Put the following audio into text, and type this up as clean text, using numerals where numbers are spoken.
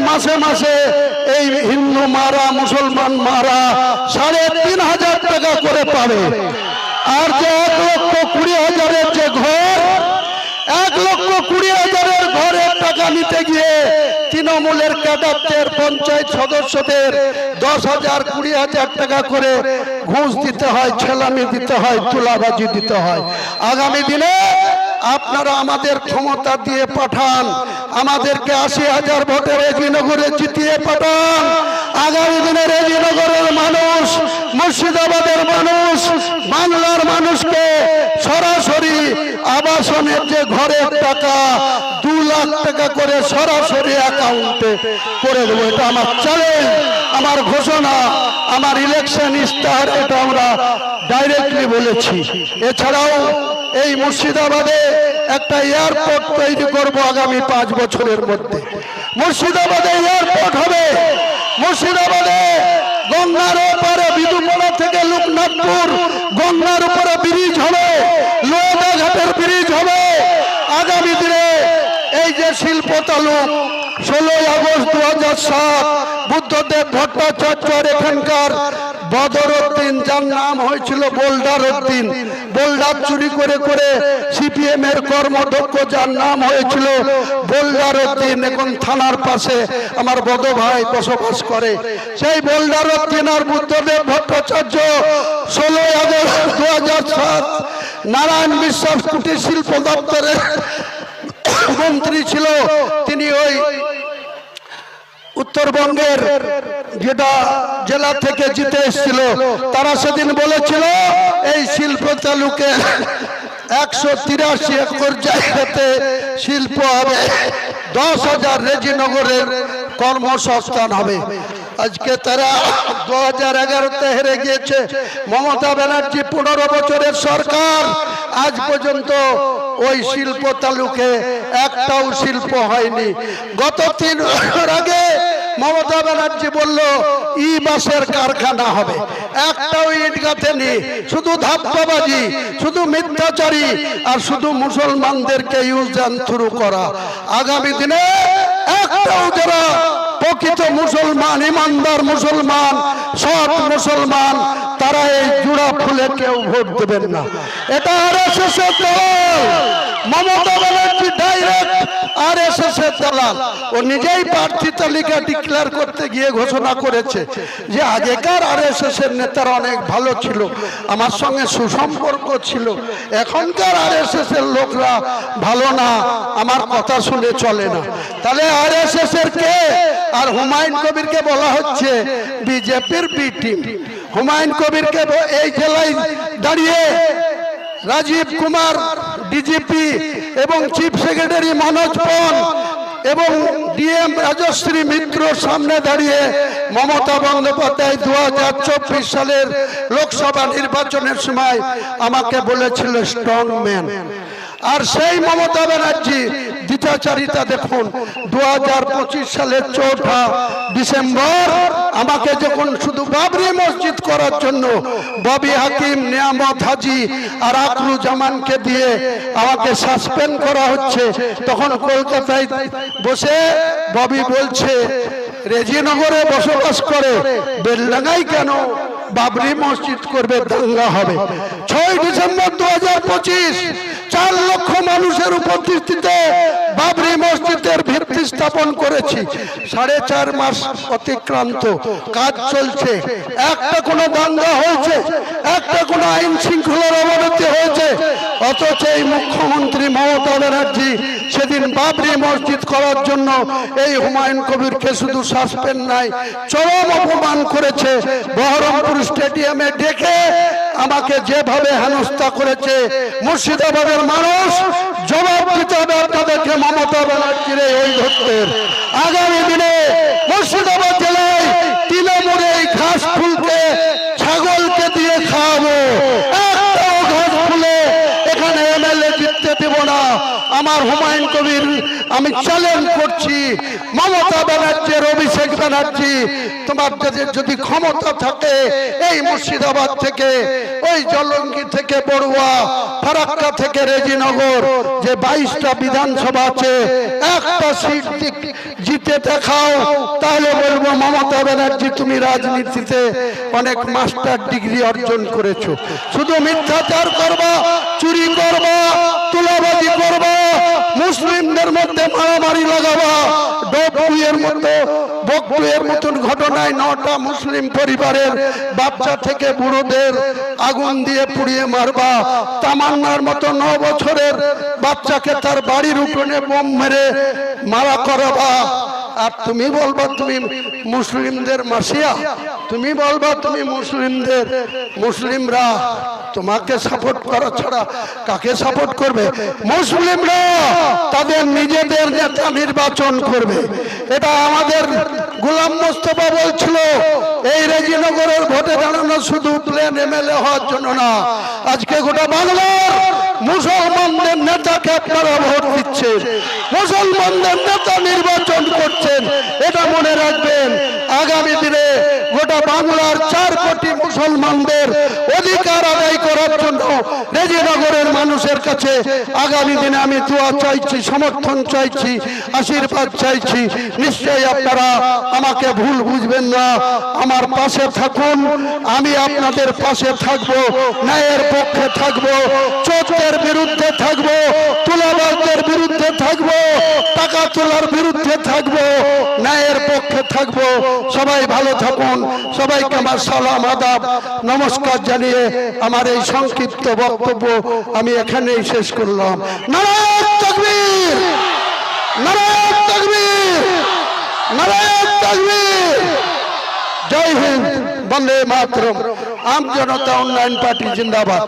মাসে মাসে এই হিন্দু মারা মুসলমান মারা ৩,৫০০ টাকা করে পাবে। আর যে ১,২০,০০০ যে ঘর, ১,২০,০০০ ঘরের টাকা নিতে গিয়ে তৃণমূলের ক্যাডারদের পঞ্চায়েত সদস্যদের ১০,০০০ ২০,০০০ টাকা করে ঘুষ দিতে হয়, ছেলামি দিতে হয়, তুলাবাজি দিতে হয়। আগামী দিনে আপনারা আমাদের ক্ষমতা দিয়ে পাঠান, আমাদেরকে ৮০,০০০ ভোটে রেজিনগরে জিতিয়ে পাঠান। আগামী দিনে রেজিনগরের মানুষ, মুর্শিদাবাদের মানুষ, বাংলার মানুষকে সরাসরি আবাসনের যে ঘরের টাকা ২ লাখ টাকা করে সরাসরি অ্যাকাউন্টে করে দেবো। এটা আমার চ্যালেঞ্জ, আমার ঘোষণা, আমার ইলেকশন ইস্তাহার, এটা আমরা ডাইরেক্টলি বলেছি। এছাড়াও এই মুর্শিদাবাদে একটা এয়ারপোর্ট তৈরি করব আগামী ৫ বছরের মধ্যে। মুর্শিদাবাদে এয়ারপোর্ট হবে। মুর্শিদাবাদে গঙ্গার ওপারে বিদুপাড়া থেকে লোকনাথপুর গঙ্গার উপরে ব্রিজ হবে, লোহাদা ঘাটের ব্রিজ হবে। আগামী দিনে এই যে শিল্প তালুক ১৬ই আগস্ট ২০০৭ বুদ্ধদেব ভট্টাচার্যর এখানকার বদরউদ্দিন, যার নাম হয়েছিল বোল্ডার উদ্দিন, বোল্ডার চুরি করে করে সিপিএম এর কর্মদক্ষ, যার নাম হয়েছিল বোল্ডার উদ্দিন, এখন থানার পাশে আমার বড় ভাই বসবাস করে। সেই বোল্ডার উদ্দিন আর বুদ্ধদেব ভট্টাচার্য ১৬ই আগস্ট ২০০৭ নারায়ণ বিশ্বাস কুটির শিল্প দপ্তরের মন্ত্রী ছিল। তিনি ওই উত্তরবঙ্গের যেটা জেলা থেকে জিতে এসেছিল, তারা সেদিন বলেছিল এই শিল্প তালুকে ১৮৩ একর জায়গাতে শিল্প হবে, ১০,০০০ রেজিনগরের কর্মসংস্থান হবে। আজকে তারা ২০১১তে হেরে গিয়েছে। মমতা ব্যানার্জি ১৫ বছরের সরকার, আজ পর্যন্ত ওই শিল্প তালুকে একটাও শিল্প হয়নি। গত ৩ বছর আগে মমতা ব্যানার্জি বলল ই বাসের কারখানা হবে, একটাও ইট গাঁথেনি। শুধু ধাপ্পাবাজি, শুধু মিথ্যাচারী, আর শুধু মুসলমানদেরকে ইউজ অ্যান্ড থ্রু করা। আগামী দিনে একটাও যারা প্রকৃত মুসলমান, ইমানদার মুসলমান, সৎ মুসলমান, তারা এই জোড়া ফুলে কেউ ভোট দেবেন না। এটা আরএসএস এর দল। মমতা ব্যানার্জি ডাইরেক্ট আরএসএস এর দালাল। ও নিজেই প্রার্থী তালিকা ডিক্লেয়ার করতে গিয়ে ঘোষণা করেছে যে আগেকার আরএসএস এর নেতারা অনেক ভালো ছিল, আমার সঙ্গে সুসম্পর্ক ছিল, এখনকার আরএসএস এর লোকরা ভালো না, আমার কথা শুনে চলে না। তাহলে আরএসএস এর কে? আর হুমায়ুন কবিরকে বলা হচ্ছে বিজেপির বি টিম। হুমায়ুন কবিরকে এই জেলায় দাঁড়িয়ে রাজীব কুমার ডিজিপি এবং চিফ সেক্রেটারি মনোজ পন এবং ডিএম রাজশ্রী মিত্রর সামনে দাঁড়িয়ে মমতা বন্দ্যোপাধ্যায় ২০২৪ সালের লোকসভা নির্বাচনের সময় আমাকে বলেছিল স্ট্রং ম্যান। আর সেই মমতা ব্যানার্জি দ্বিচারিতা দেখুন। ২০২৫ সালের ৪ঠা ডিসেম্বর আমাকে যখন শুধু বাবরি মসজিদ করার জন্য ববি হাকিম, নিয়ামত হাজি আর আকরুজ্জামানকে দিয়ে আমাকে সাসপেন্ড করা হচ্ছে, তখন কলকাতায় বসে ববি বলছে রেজিনগরে বসবাস করে, বেলডাঙ্গায় কেন বাবরি মসজিদ করবে, দাঙ্গা হবে। ৬ ডিসেম্বর ২০২৫ ৪ লক্ষ মানুষের উপস্থিতিতে বাবরি মসজিদের ভিত্তি স্থাপন করেছি। ৪.৫ মাস অতিক্রান্ত, কাজ চলছে, একটা কোনো দাঙ্গা হয়েছে, একটা কোনো আইন শৃঙ্খলার অবনতি হয়েছে? অথচ এই মুখ্যমন্ত্রী মমতা ব্যানার্জি সেদিন বাবরি মসজিদ করার জন্য এই হুমায়ুন কবিরকে শুধু সাসপেন্ড নাই, চরম অপমান করেছে। বহরমপুর স্টেডিয়ামে ডেকে আমাকে যেভাবে হেনস্থা করেছে, মুর্শিদাবাদের মানুষ জবাব দিতে হবে আপনাদেরকে মমতা ব্যানার্জির এই ধরতের। আগামী দিনে মুর্শিদাবাদ জেলায় তৃণমূলে এই ঘাস ফুলকে ছাগলকে দিয়ে খাওয়াবো, একটাও ঘাস ফুলে এখানে এমএলএ জিততে দেব না। আমার হুমায়ুন কবির আমি চ্যালেঞ্জ করছি, মমতা ব্যানার্জি, অভিষেক ব্যানার্জি, তোমাদের যদি ক্ষমতা থাকে এই মুর্শিদাবাদ থেকে, ওই জলঙ্গি থেকে বড়ুয়া, ফারাক্কা থেকে রেজিনগর যে 22টা বিধানসভা আছে, একটা সিট জিতে জিতে দেখাও, তাহলে বলবো মমতা ব্যানার্জি তুমি রাজনীতিতে অনেক মাস্টার ডিগ্রি অর্জন করেছো। শুধু মিথ্যাচার করবা, চুরি করবা, তুলাবাজি করবা, মুসলিমদের মধ্যে মারামারি লাগাবা, ডবুয়ের মতন ঘটনায় 9টা মুসলিম পরিবারের বাচ্চা থেকে বুড়োদের আগুন দিয়ে পুড়িয়ে মারবা, তামান্নার মতো 9 বছরের বাচ্চাকে তার বাড়ির উঠোনে বোম মেরে মারা করাবা। আর তুমি বলবা তুমি মুসলিমদের মাসিয়া, তুমি বলবা তুমি মুসলিমরা তোমাকে সাপোর্ট করা ছাড়া কাকে সাপোর্ট করবে? মুসলিমরা তাদের নিজেদের নেতা নির্বাচন করবে। এটা আমাদের গোলাম মোস্তফা বলছিল, এই রেজিনগরের ভোটে দাঁড়ানো শুধু প্লেন এমএলএ হওয়ার জন্য না, আজকে গোটা বাংলার মুসলমানদের নেতাকে আপনারা ভোট দিচ্ছেন, মুসলমানদের নেতা নির্বাচন করছেন। এটা মনে রাখবেন, আগামী দিনে গোটা বাংলার 4 কোটি মুসলমানদের অধিকার আদায় করার জন্য রেজিনগরের মানুষের কাছে আগামী দিনে আমি দোয়া চাইছি, সমর্থন চাইছি, আশীর্বাদ চাইছি। নিশ্চয়ই আপনারা আমাকে ভুল বুঝবেন না, আমার পাশে থাকুন, আমি আপনাদের পাশে থাকবো, ন্যায়ের পক্ষে থাকবো, চোরের বিরুদ্ধে থাকবো, তুলাবাজদের বিরুদ্ধে থাকবো, টাকা তোলার বিরুদ্ধে থাকবো, ন্যায়ের পক্ষে থাকবো। সবাই ভালো থাকুন, সবাইকে আমার সালাম আদাব নমস্কার জানিয়ে আমার এই সংক্ষিপ্ত বক্তব্য আমি এখানেই শেষ করলাম। নারায়ণ তাকবীর, নারায়ণ তাকবীর, নারায়ণ তাকবীর। জয় হিন্দ, বন্দে মাতরম। আম জনতা উন্নয়ন পার্টি জিন্দাবাদ।